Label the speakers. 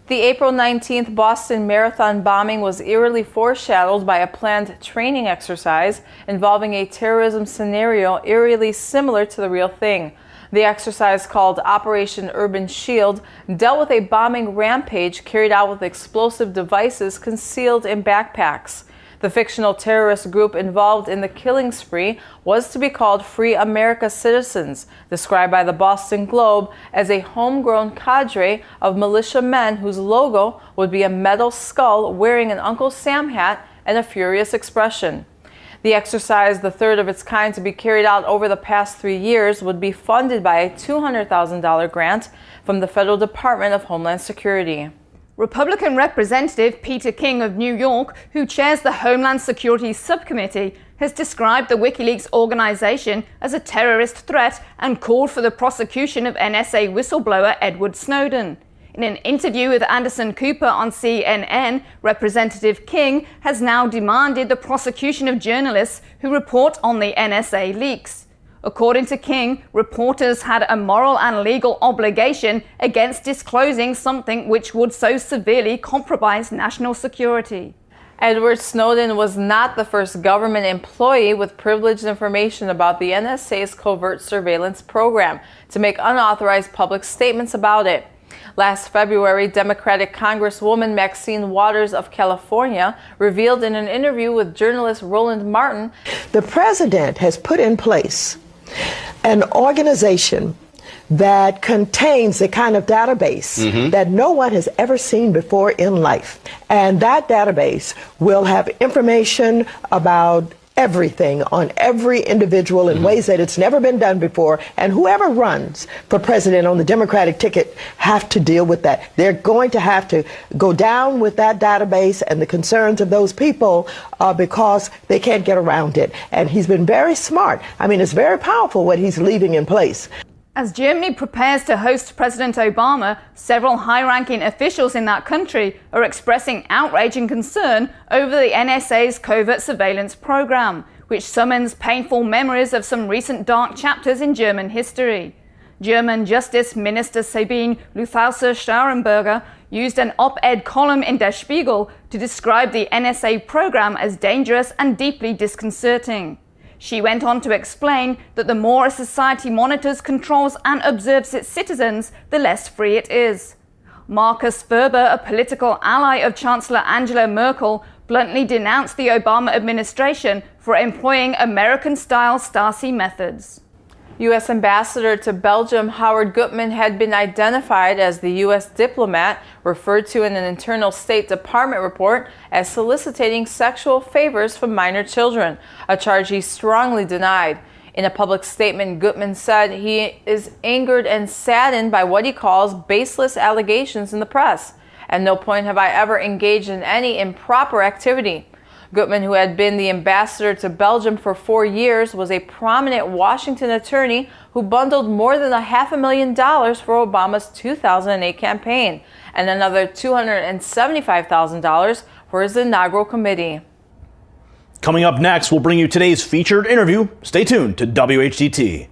Speaker 1: The April 19th Boston Marathon bombing was eerily foreshadowed by a planned training exercise involving a terrorism scenario eerily similar to the real thing. The exercise, called Operation Urban Shield, dealt with a bombing rampage carried out with explosive devices concealed in backpacks. The fictional terrorist group involved in the killing spree was to be called Free America Citizens, described by the Boston Globe as a homegrown cadre of militiamen whose logo would be a metal skull wearing an Uncle Sam hat and a furious expression. The exercise, the third of its kind to be carried out over the past 3 years, would be funded by a $200,000 grant from the Federal Department of Homeland Security.
Speaker 2: Republican Representative Peter King of New York, who chairs the Homeland Security Subcommittee, has described the WikiLeaks organization as a terrorist threat and called for the prosecution of NSA whistleblower Edward Snowden. In an interview with Anderson Cooper on CNN, Representative King has now demanded the prosecution of journalists who report on the NSA leaks. According to King, reporters had a moral and legal obligation against disclosing something which would so severely compromise national security.
Speaker 1: Edward Snowden was not the first government employee with privileged information about the NSA's covert surveillance program to make unauthorized public statements about it. Last February, Democratic Congresswoman Maxine Waters of California revealed in an interview with journalist Roland Martin,
Speaker 3: the president has put in place an organization that contains the kind of database that no one has ever seen before in life. And that database will have information about everything on every individual in ways that it's never been done before. And whoever runs for president on the Democratic ticket have to deal with that. They're going to have to go down with that database and the concerns of those people because they can't get around it. And he's been very smart. I mean, it's very powerful what he's leaving in place.
Speaker 2: As Germany prepares to host President Obama, several high-ranking officials in that country are expressing outrage and concern over the NSA's covert surveillance program, which summons painful memories of some recent dark chapters in German history. German Justice Minister Sabine Leuthauser-Schnarrenberger used an op-ed column in Der Spiegel to describe the NSA program as dangerous and deeply disconcerting. She went on to explain that the more a society monitors, controls and observes its citizens, the less free it is. Markus Ferber, a political ally of Chancellor Angela Merkel, bluntly denounced the Obama administration for employing American-style Stasi methods.
Speaker 1: U.S. Ambassador to Belgium Howard Gutman had been identified as the U.S. diplomat referred to in an internal State Department report as soliciting sexual favors from minor children, a charge he strongly denied. In a public statement, Gutman said he is angered and saddened by what he calls baseless allegations in the press. At no point have I ever engaged in any improper activity. Gutman, who had been the ambassador to Belgium for 4 years, was a prominent Washington attorney who bundled more than $500,000 for Obama's 2008 campaign and another $275,000 for his inaugural committee.
Speaker 4: Coming up next, we'll bring you today's featured interview. Stay tuned to WHDT.